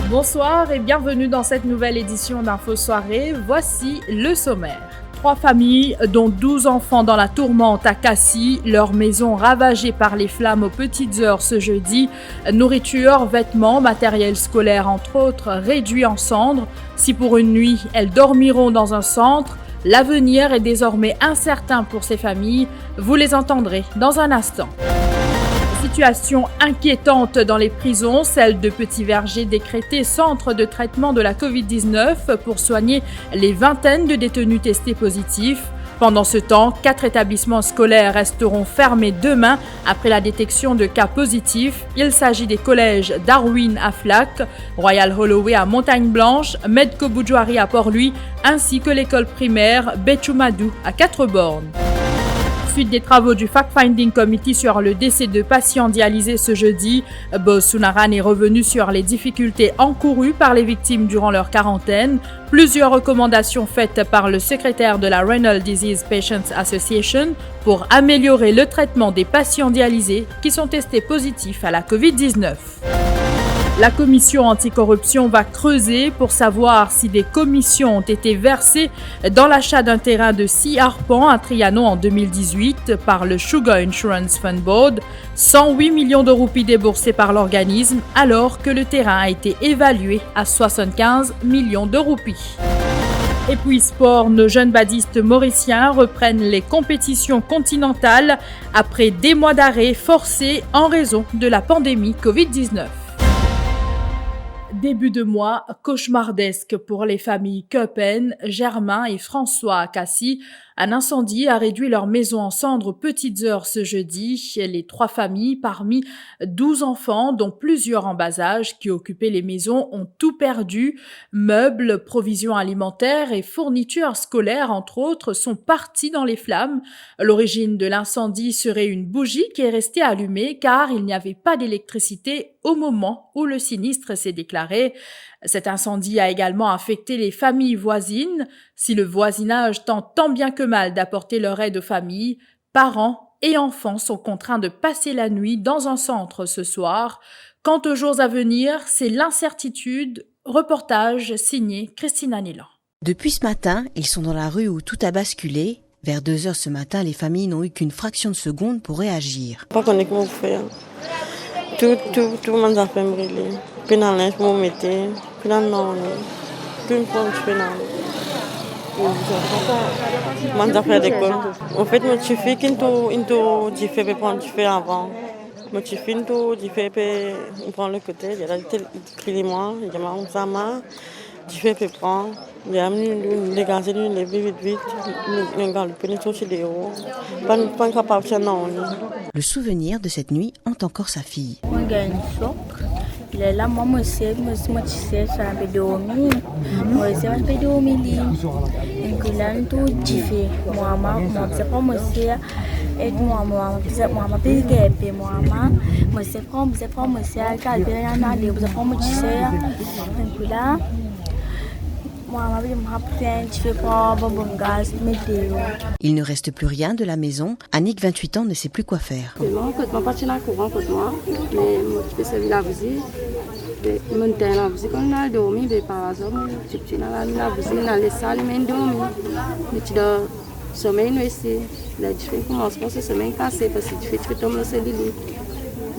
Bonsoir et bienvenue dans cette nouvelle édition d'Info Soirée. Voici le sommaire. 3 familles, dont 12 enfants dans la tourmente à Cassis, leur maison ravagée par les flammes aux petites heures ce jeudi. Nourriture, vêtements, matériel scolaire entre autres réduits en cendres. Si pour une nuit, elles dormiront dans un centre, l'avenir est désormais incertain pour ces familles. Vous les entendrez dans un instant. Situation inquiétante dans les prisons, celle de Petit Verger décrété centre de traitement de la Covid-19 pour soigner les vingtaines de détenus testés positifs. Pendant ce temps, 4 établissements scolaires resteront fermés demain après la détection de cas positifs. Il s'agit des collèges Darwin à Flac, Royal Holloway à Montagne-Blanche, Medco Boudjouari à Port-Louis, ainsi que l'école primaire Betchoumadou à 4 bornes. Suite des travaux du Fact-Finding Committee sur le décès de patients dialysés ce jeudi, Boz Sounaran est revenu sur les difficultés encourues par les victimes durant leur quarantaine. Plusieurs recommandations faites par le secrétaire de la Renal Disease Patients Association pour améliorer le traitement des patients dialysés qui sont testés positifs à la Covid-19. La commission anticorruption va creuser pour savoir si des commissions ont été versées dans l'achat d'un terrain de 6 arpents à Trianon en 2018 par le Sugar Insurance Fund Board, 108 millions de roupies déboursées par l'organisme alors que le terrain a été évalué à 75 millions de roupies. Et puis sport, nos jeunes badistes mauriciens reprennent les compétitions continentales après des mois d'arrêt forcés en raison de la pandémie Covid-19. Début de mois cauchemardesque pour les familles Köppen, Germain et François à Cassis. Un incendie a réduit leur maison en cendres aux petites heures ce jeudi. Les 3 familles, parmi 12 enfants, dont plusieurs en bas âge, qui occupaient les maisons, ont tout perdu. Meubles, provisions alimentaires et fournitures scolaires, entre autres, sont partis dans les flammes. L'origine de l'incendie serait une bougie qui est restée allumée car il n'y avait pas d'électricité au moment où le sinistre s'est déclaré. Cet incendie a également affecté les familles voisines. Si le voisinage tente tant bien que mal d'apporter leur aide aux familles, parents et enfants sont contraints de passer la nuit dans un centre ce soir. Quant aux jours à venir, c'est l'incertitude. Reportage signé Christina Nilan. Depuis ce matin, ils sont dans la rue où tout a basculé. Vers 2h ce matin, les familles n'ont eu qu'une fraction de seconde pour réagir. Pas qu'on est comment faire. Tout le monde a fait brûler. Puis dans l'inch, pour mettre, puis dans le nom, tout le monde fait dans le monde a fait l'école. En fait, moi, je fais qu'une je fais prendre du fait avant. Moi, je fais une je fais prendre le côté. Il y a les moi, il y a ma sama, je fais prendre. Il y a les gaz, les vite, les gars, le pénétration chez les héros. Pas capable de non. Le souvenir de cette nuit hante encore sa fille. Moi, j'ai une choc. Il est là, moi, je sais, ça a dormi. Moi, je sais, dormi. Donc, il a tout fait. Moi, je sais pas, moi, et moi, je sais, moi, je sais, moi, je sais, moi, je sais, donc là, il ne reste plus rien de la maison. Annick, 28 ans, ne sait plus quoi faire.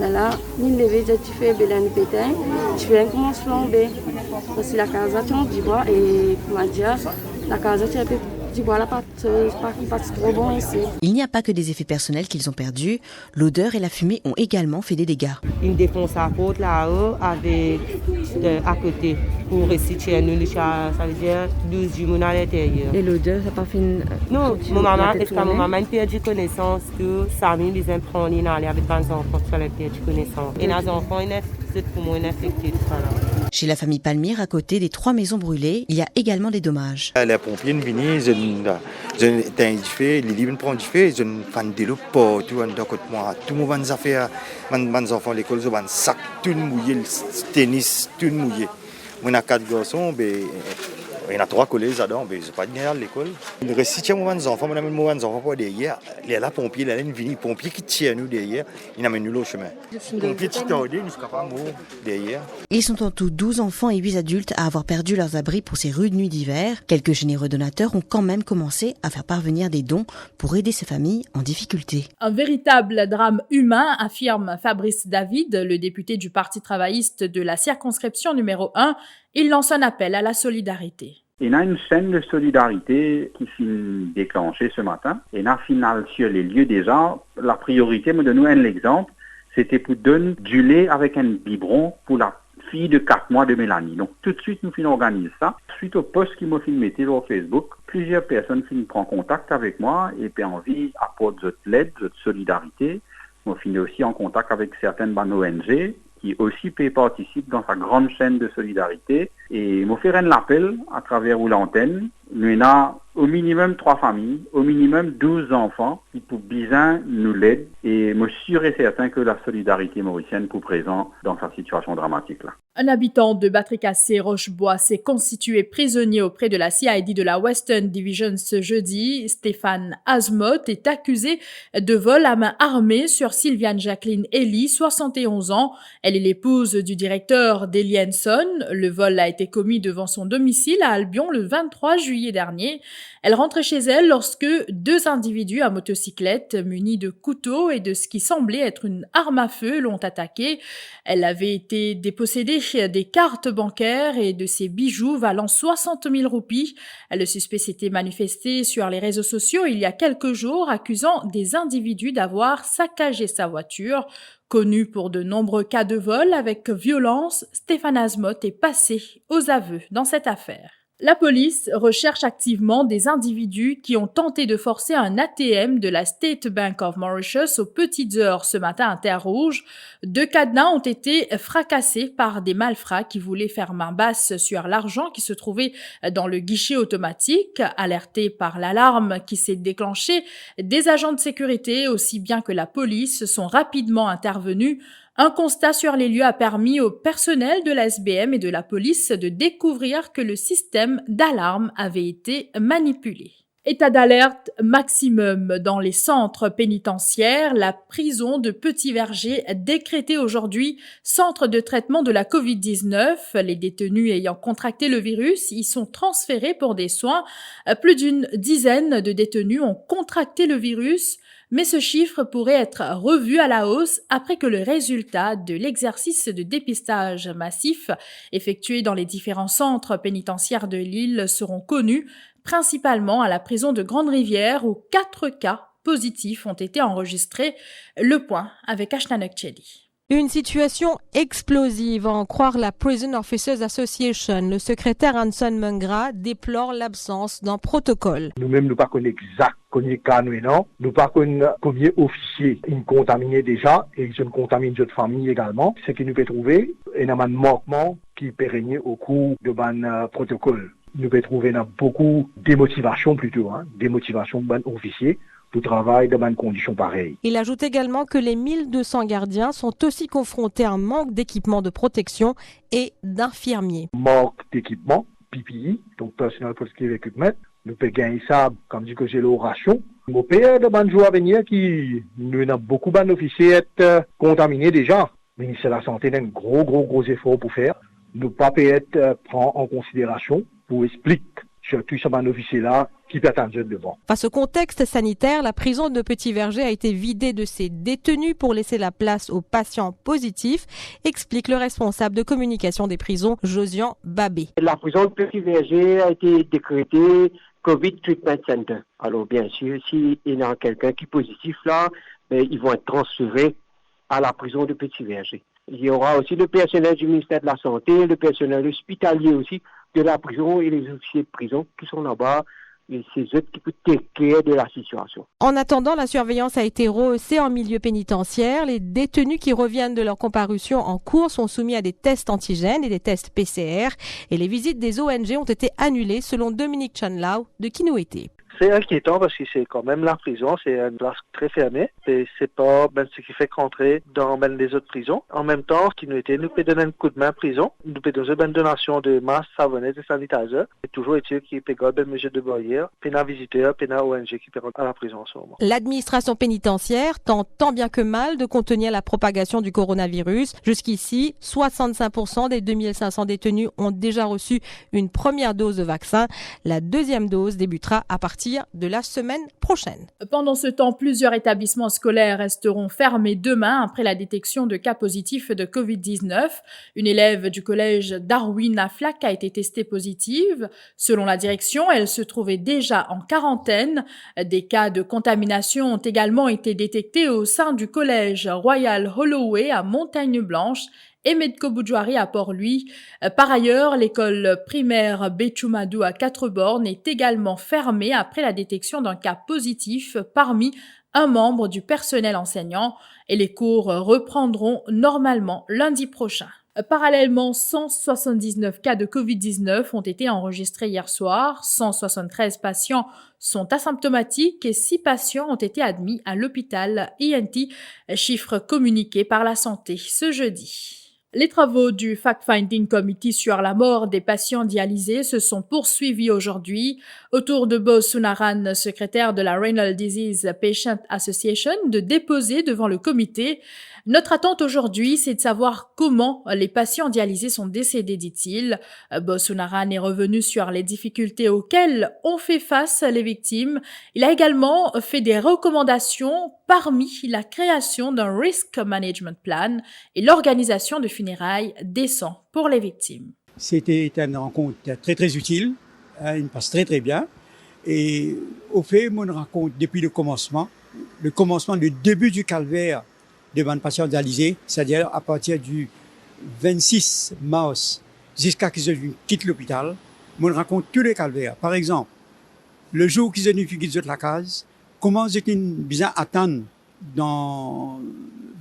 Là, il devait être fait Bélène Pétain. Je fais un commence flamber. Parce que la casation du bois et comment dire, la casation du bois là pas trop bon ici. Il n'y a pas que des effets personnels qu'ils ont perdus. L'odeur et la fumée ont également fait des dégâts. Une défonce à côte là-haut avec à côté pour restituer nous ça veut dire 12 jumeaux à l'intérieur. Et l'odeur, ça pas fait une... Non, mon maman a perdu connaissance que ça m'a besoin de prendre une allée avec 20 enfants sur les perdu connaissance. Et les enfants, ils sont pour moi infectés. Chez la famille Palmyre, à côté des 3 maisons brûlées, il y a également des dommages. Les pompiers sont venus, ils ont identifié, les livres prennent du feu, ils ont fait des loups partout, tout le monde va faire, mes enfants à l'école, ils ont un sac tout mouillé, le tennis tout mouillé. Moi, on a 4 garçons, il y en a 3 collègues là-dedans, ils n'ont pas de à l'école. Le récit de mes enfants, on amène mes enfants pour derrière. Les pompiers, les pompiers qui tirent nous derrière, ils amènent nous le chemin. Les pompiers qui tirent, nous sommes pas morts derrière. Ils sont en tout 12 enfants et 8 adultes à avoir perdu leurs abris pour ces rudes nuits d'hiver. Quelques généreux donateurs ont quand même commencé à faire parvenir des dons pour aider ces familles en difficulté. Un véritable drame humain, affirme Fabrice David, le député du Parti travailliste de la circonscription numéro 1. Il lance un appel à la solidarité. Il y a une scène de solidarité qui s'est déclenchée ce matin. Et là, final, sur les lieux déjà, la priorité, me donne un exemple, c'était pour donner du lait avec un biberon pour la fille de 4 mois de Mélanie. Donc, tout de suite, nous organisons ça. Suite au post qui m'a filmé sur Facebook, plusieurs personnes prennent contact avec moi et puis envie d'apporter de l'aide, de solidarité. Moi, je suis aussi en contact avec certaines ONG qui aussi participent dans sa grande chaîne de solidarité. Et je fais un appel à travers l'antenne. Nous avons au minimum 3 familles, au minimum 12 enfants qui pour bien nous l'aide. Et je suis sûr et certain que la solidarité mauricienne pour présent dans sa situation dramatique là. Un habitant de Batré-Cassé-Rochebois s'est constitué prisonnier auprès de la CID de la Western Division ce jeudi. Stéphane Azmoth est accusé de vol à main armée sur Sylviane Jacqueline Elie, 71 ans. Elle est l'épouse du directeur d'Elienson. Le vol a été commis devant son domicile à Albion le 23 juillet dernier. Elle rentrait chez elle lorsque 2 individus à motocyclette munis de couteaux et de ce qui semblait être une arme à feu l'ont attaquée. Elle avait été dépossédée des cartes bancaires et de ses bijoux valant 60 000 roupies. Le suspect s'était manifesté sur les réseaux sociaux il y a quelques jours, accusant des individus d'avoir saccagé sa voiture. Connu pour de nombreux cas de vol avec violence, Stéphane Azmoth est passé aux aveux dans cette affaire. La police recherche activement des individus qui ont tenté de forcer un ATM de la State Bank of Mauritius aux petites heures ce matin à Terre-Rouge. 2 cadenas ont été fracassés par des malfrats qui voulaient faire main basse sur l'argent qui se trouvait dans le guichet automatique. Alertés par l'alarme qui s'est déclenchée, des agents de sécurité aussi bien que la police sont rapidement intervenus. Un constat sur les lieux a permis au personnel de la SBM et de la police de découvrir que le système d'alarme avait été manipulé. État d'alerte maximum dans les centres pénitentiaires. La prison de Petit-Verger décrétée aujourd'hui centre de traitement de la Covid-19. Les détenus ayant contracté le virus y sont transférés pour des soins. Plus d'une dizaine de détenus ont contracté le virus. Mais ce chiffre pourrait être revu à la hausse après que le résultat de l'exercice de dépistage massif effectué dans les différents centres pénitentiaires de l'île seront connus, principalement à la prison de Grande-Rivière où 4 cas positifs ont été enregistrés. Le point avec Ashna Nokcheli. Une situation explosive, à en croire la Prison Officers Association. Le secrétaire Hanson Mungra déplore l'absence d'un protocole. Nous-mêmes, nous ne connaissons pas exact combien de cas nous non. Nous ne connaissons pas combien d'officiers ils contaminés déjà et ils contaminent notre famille également. Ce qui nous peut trouver est un manquement qui peut régner au cours de ban protocole. Nous peut trouver beaucoup de démotivation plutôt, démotivation de ban officiers. Tout travail dans bonnes conditions pareilles. Il ajoute également que les 1200 gardiens sont aussi confrontés à un manque d'équipement de protection et d'infirmiers. Manque d'équipement, PPE, donc Personal Protective Equipment. Nous pouvons gagner ça, comme dit que j'ai l'oration. Mon père de bonnes jours à venir qui nous a beaucoup d'officiers être contaminés déjà. Le ministère de la Santé a un gros effort pour faire. Nous pas être prend en considération pour expliquer surtout ce officier-là qui peut attendre devant. Face au contexte sanitaire, la prison de Petit-Verger a été vidée de ses détenus pour laisser la place aux patients positifs, explique le responsable de communication des prisons, Josian Babé. La prison de Petit-Verger a été décrétée COVID Treatment Center. Alors bien sûr, s'il y a quelqu'un qui est positif là, ils vont être transférés à la prison de Petit-Verger. Il y aura aussi le personnel du ministère de la Santé, le personnel hospitalier aussi de la prison et les officiers de prison qui sont là-bas et c'est eux qui peuvent take de la situation. En attendant, la surveillance a été rehaussée en milieu pénitentiaire. Les détenus qui reviennent de leur comparution en cours sont soumis à des tests antigènes et des tests PCR. Et les visites des ONG ont été annulées, selon Dominique Chanlao de Kinouété. C'est inquiétant parce que c'est quand même la prison, c'est une place très fermée et c'est pas ce qui fait rentrer dans les autres prisons. En même temps, ce qui nous peut donner un coup de main prison, nous peut donner une donation de masques, savonnettes et sanitizer. Et toujours est-il qui peut garder mesure de barrière, pénal visiteur, pénal ONG qui peut rentrer à la prison en ce moment. L'administration pénitentiaire tente tant bien que mal de contenir la propagation du coronavirus. Jusqu'ici, 65% des 2500 détenus ont déjà reçu une première dose de vaccin. La deuxième dose débutera à partir de la semaine prochaine. Pendant ce temps, plusieurs établissements scolaires resteront fermés demain après la détection de cas positifs de Covid-19. Une élève du collège Darwin à Flac a été testée positive. Selon la direction, elle se trouvait déjà en quarantaine. Des cas de contamination ont également été détectés au sein du collège Royal Holloway à Montagne-Blanche et Medco Boudjouari à Port-Louis. Par ailleurs, l'école primaire Béchoumadou à Quatre-Bornes est également fermée après la détection d'un cas positif parmi un membre du personnel enseignant et les cours reprendront normalement lundi prochain. Parallèlement, 179 cas de Covid-19 ont été enregistrés hier soir. 173 patients sont asymptomatiques et 6 patients ont été admis à l'hôpital INT, chiffre communiqué par la santé ce jeudi. Les travaux du Fact-Finding Committee sur la mort des patients dialysés se sont poursuivis aujourd'hui. Autour de Bo Sunaran, secrétaire de la Renal Disease Patient Association, de déposer devant le comité. Notre attente aujourd'hui, c'est de savoir comment les patients dialysés sont décédés, dit-il. Bo Sunaran est revenu sur les difficultés auxquelles ont fait face les victimes. Il a également fait des recommandations parmi la création d'un Risk Management Plan et l'organisation de funérailles décents pour les victimes. C'était une rencontre très très utile, il passe très très bien. Et au fait, mon rencontre depuis le commencement, le début du calvaire de mon patient dialysé, c'est-à-dire à partir du 26 mars jusqu'à ce qu'ils quittent l'hôpital, mon rencontre tous les calvaires. Par exemple, le jour qu'ils ont quitté la case, comment ils étaient bien attendre dans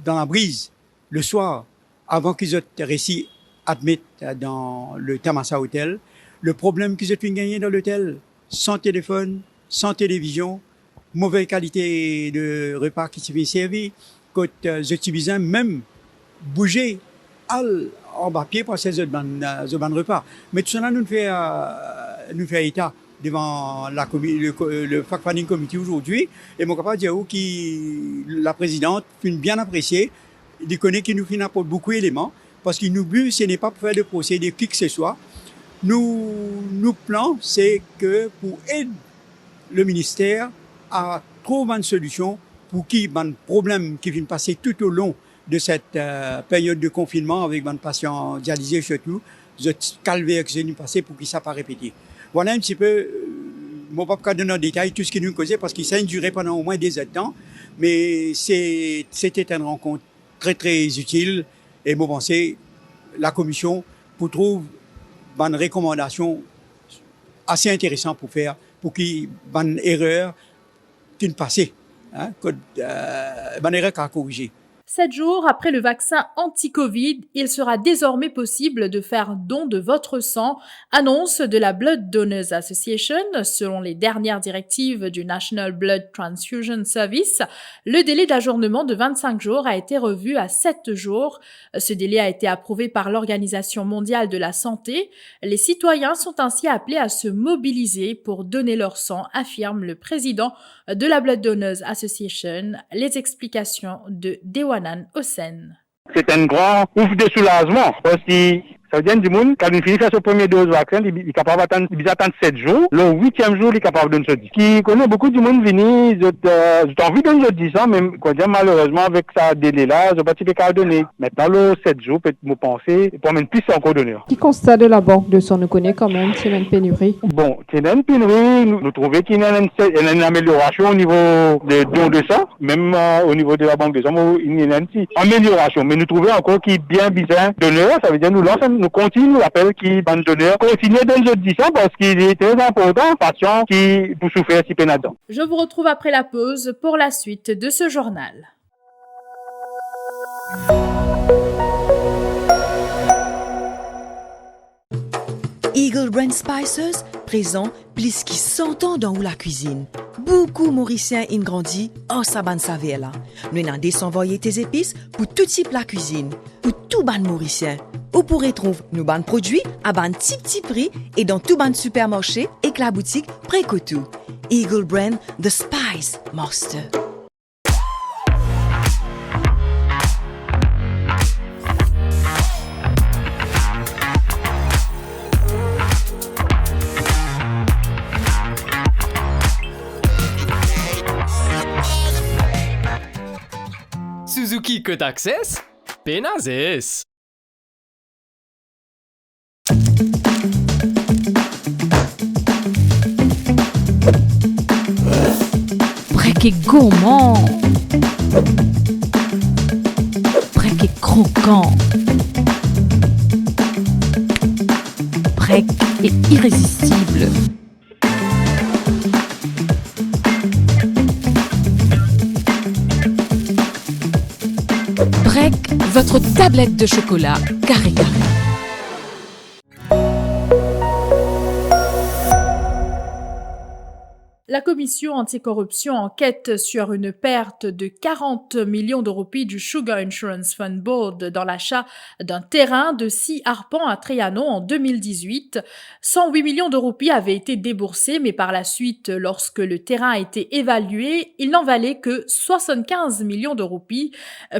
la brise le soir avant qu'ils aient réussi à admettre dans le Tamasa Hotel, le problème qu'ils ont gagné dans l'hôtel, sans téléphone, sans télévision, mauvaise qualité de repas qui s'est servi, quand je suis besoin même bouger en bas pied pour ces repas. Mais tout cela nous fait état devant le Fact-Finding Committee aujourd'hui. Et mon capable Diaou, la présidente, bien appréciée, il connaît qu'il nous apporte beaucoup d'éléments, parce qu'il nous but, ce n'est pas pour faire de procédé qui que ce soit. Nous plan, c'est que pour aider le ministère à trouver une solution pour qu'il y ait un problème qui vient passer tout au long de cette période de confinement avec un patient dialysé surtout, ce calvaire qui s'est passé pour qu'il ne soit pas répété. Voilà un petit peu, mon papa donne en détail tout ce qui nous causait parce que ça a duré pendant au moins des temps, mais c'était une rencontre très très utile et moi pensais la commission pour trouver une recommandation assez intéressante pour faire pour qu'il y ait une erreur qui ne passait. Une erreur qu'à corriger. 7 jours après le vaccin anti-Covid, il sera désormais possible de faire don de votre sang, annonce de la Blood Donors Association. Selon les dernières directives du National Blood Transfusion Service, le délai d'ajournement de 25 jours a été revu à 7 jours. Ce délai a été approuvé par l'Organisation mondiale de la santé. Les citoyens sont ainsi appelés à se mobiliser pour donner leur sang, affirme le président de la Blood Donors Association. Les explications de Dewanan Hossein. C'est un grand ouf de soulagement parce que ça veut dire du monde, quand il finit faire son premier dose de vaccin, il est capable d'attendre 7 jours. Le 8e jour, il est capable de se dire. Qui connaît beaucoup du monde venir, j'ai envie de nous dire ça, mais malheureusement, avec ça délai-là, je n'ai pas pu le donner. Maintenant, le 7 jours, peut-être me penser, pour même plus encore donner. Qui constate de la banque de sang, nous connaît quand même, c'est une pénurie. Bon, c'est une pénurie, nous trouvons qu'il y a une amélioration au niveau des dons de sang, même au niveau de la banque de sang, il y a une amélioration. Mais nous trouvons encore qu'il y a bien besoin de donneurs, ça veut dire nous lançons nous continuons l'appel qui va nous donner. Continuez dans l'audition parce qu'il est très important, patient qui pour souffrir si peu là-dedans. Je vous retrouve après la pause pour la suite de ce journal. Eagle Brand Spices présent plus qui 100 ans dans la cuisine. Beaucoup Mauriciens ont grandi en saban saveur là. Nous avons désenvoyé tes épices pour tout type la cuisine, pour tout ban Mauricien. Vous pourrez trouver nos ban produits à ban petit prix et dans tout ban supermarché et que la boutique près que tout. Eagle Brand The Spice Master. Suzuki Code Access, Penazes. Brek est gourmand. Brek est croquant. Brek est irrésistible. Brek, votre tablette de chocolat carré. La commission anticorruption enquête sur une perte de 40 millions de roupies du Sugar Insurance Fund Board dans l'achat d'un terrain de 6 arpents à Trianon en 2018. 108 millions de roupies avaient été déboursés, mais par la suite, lorsque le terrain a été évalué, il n'en valait que 75 millions de roupies.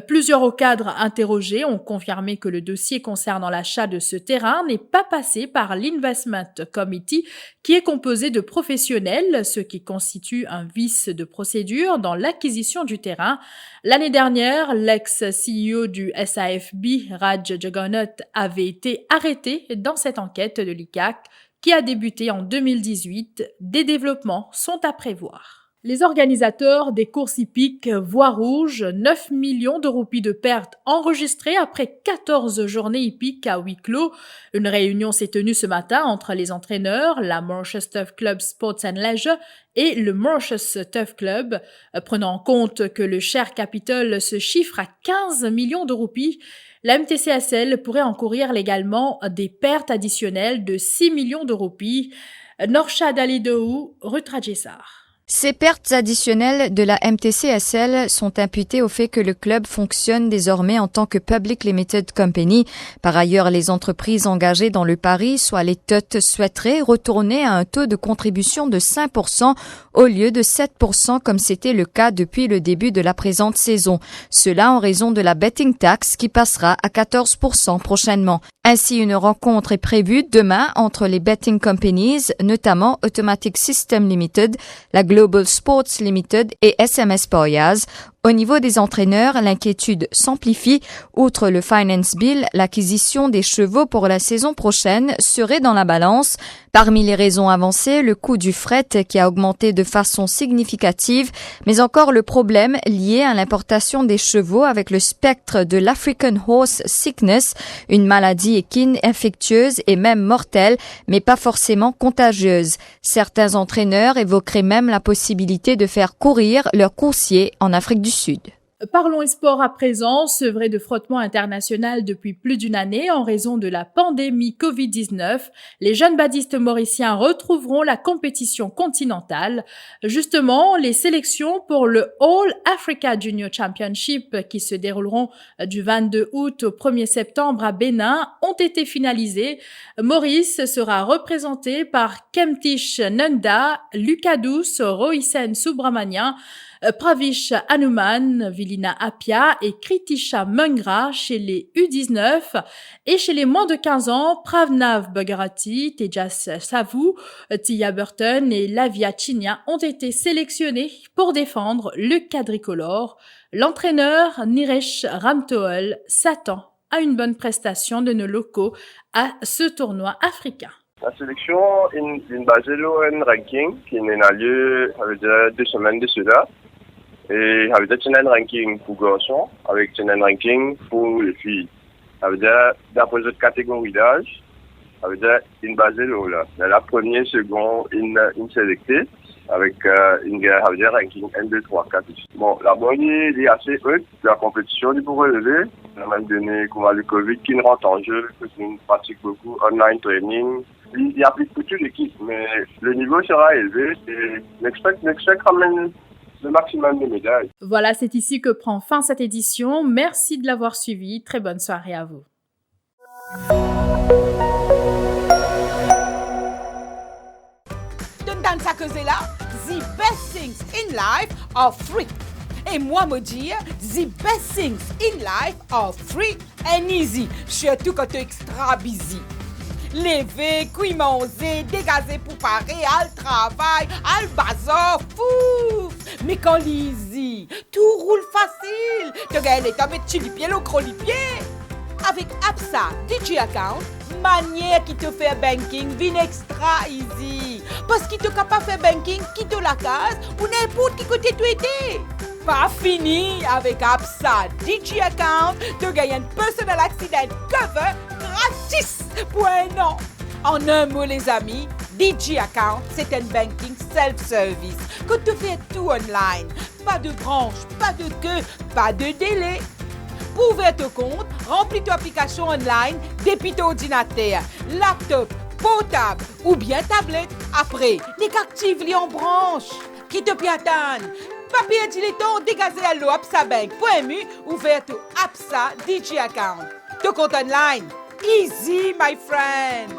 Plusieurs hauts cadres interrogés ont confirmé que le dossier concernant l'achat de ce terrain n'est pas passé par l'Investment Committee, qui est composé de professionnels, ce qui constitue un vice de procédure dans l'acquisition du terrain. L'année dernière, l'ex-CEO du SAFB, Raj Jagannath, avait été arrêté dans cette enquête de l'ICAC qui a débuté en 2018. Des développements sont à prévoir. Les organisateurs des courses hippiques voient rouge, 9 millions de roupies de pertes enregistrées après 14 journées hippiques à huis clos. Une réunion s'est tenue ce matin entre les entraîneurs, la Mauritius Turf Club Sports and Leisure et le Mauritius Turf Club. Prenant en compte que le share capital se chiffre à 15 millions de roupies, la MTCSL pourrait encourir légalement des pertes additionnelles de 6 millions de roupies. Norshad Alidou, Rutrajessar. Ces pertes additionnelles de la MTCSL sont imputées au fait que le club fonctionne désormais en tant que Public Limited Company. Par ailleurs, les entreprises engagées dans le pari, soit les TUT, souhaiteraient retourner à un taux de contribution de 5% au lieu de 7% comme c'était le cas depuis le début de la présente saison. Cela en raison de la betting tax qui passera à 14% prochainement. Ainsi, une rencontre est prévue demain entre les betting companies, notamment Automatic System Limited, la Global Sports Limited et SMS Boyaz. Au niveau des entraîneurs, l'inquiétude s'amplifie. Outre le Finance Bill, l'acquisition des chevaux pour la saison prochaine serait dans la balance. Parmi les raisons avancées, le coût du fret qui a augmenté de façon significative, mais encore le problème lié à l'importation des chevaux avec le spectre de l'African Horse Sickness, une maladie équine infectieuse et même mortelle, mais pas forcément contagieuse. Certains entraîneurs évoqueraient même la possibilité de faire courir leurs coursiers en Afrique du Sud. Parlons e-sport à présent, sevré de frottement international depuis plus d'une année en raison de la pandémie Covid-19. Les jeunes badistes mauriciens retrouveront la compétition continentale. Justement, les sélections pour le All Africa Junior Championship qui se dérouleront du 22 août au 1er septembre à Bénin ont été finalisées. Maurice sera représenté par Kemtish Nanda, Lucas Douce, Rohisen Subramanian, Pravish Hanuman, Vilina Apia et Kritisha Mungra chez les U19 et chez les moins de 15 ans, Pravnav Bhagarati, Tejas Savu, Tia Burton et Lavia Chinia ont été sélectionnés pour défendre le quadricolore. L'entraîneur Niresh Ramtoel s'attend à une bonne prestation de nos locaux à ce tournoi africain. La sélection est basée sur un ranking qui a lieu avec 2 semaines de cela. Et avec un ranking pour garçons, avec un ranking pour les filles. Ça veut dire, d'après cette catégorie d'âge, ça veut dire une base de l'eau là. La première, seconde, une sélectée avec une guerre, ça veut dire ranking 1, 2, 3, 4. Bon, la bonne est assez haute. La compétition est pour relever. On a même donné comment le Covid qui rentre en jeu, que nous pratique beaucoup online training. Il y a plus de toute l'équipe, mais le niveau sera élevé et n'expecte quand même le maximum de médailles. Voilà, c'est ici que prend fin cette édition. Merci de l'avoir suivi. Très bonne soirée à vous. Dans sa cause là, the best things in life are free. Et moi me dire, the best things in life are free and easy. Surtout quand tu es extra busy. Lever, cuire, manger, dégazer pour parer, al travail, al bazar, fou. Mais quand easy, tout roule facile. Tu gagnes les tables de chili-pied, le crolipied. Avec Absa DJ Account, manière qui te fait banking vient extra easy. Parce qu'il te capable de faire banking, quitte la case ou n'importe qui côté tu étais. Pas fini avec Absa DJ Account, tu gagnes un personal accident cover gratis pour un an. En un mot les amis, DJ Account c'est un banking self-service que tu fais tout online. Pas de branche, pas de queue, pas de délai. Pour ouvrir ton compte, remplis ton application online depuis ton ordinateur, laptop, portable ou bien tablette. Après, active-les en branche. Qui te piatane? Papier dilettant dégazé à l'eau absabank.mu, ouvert ton Absa DJ Account. Ton compte online. Easy, my friend.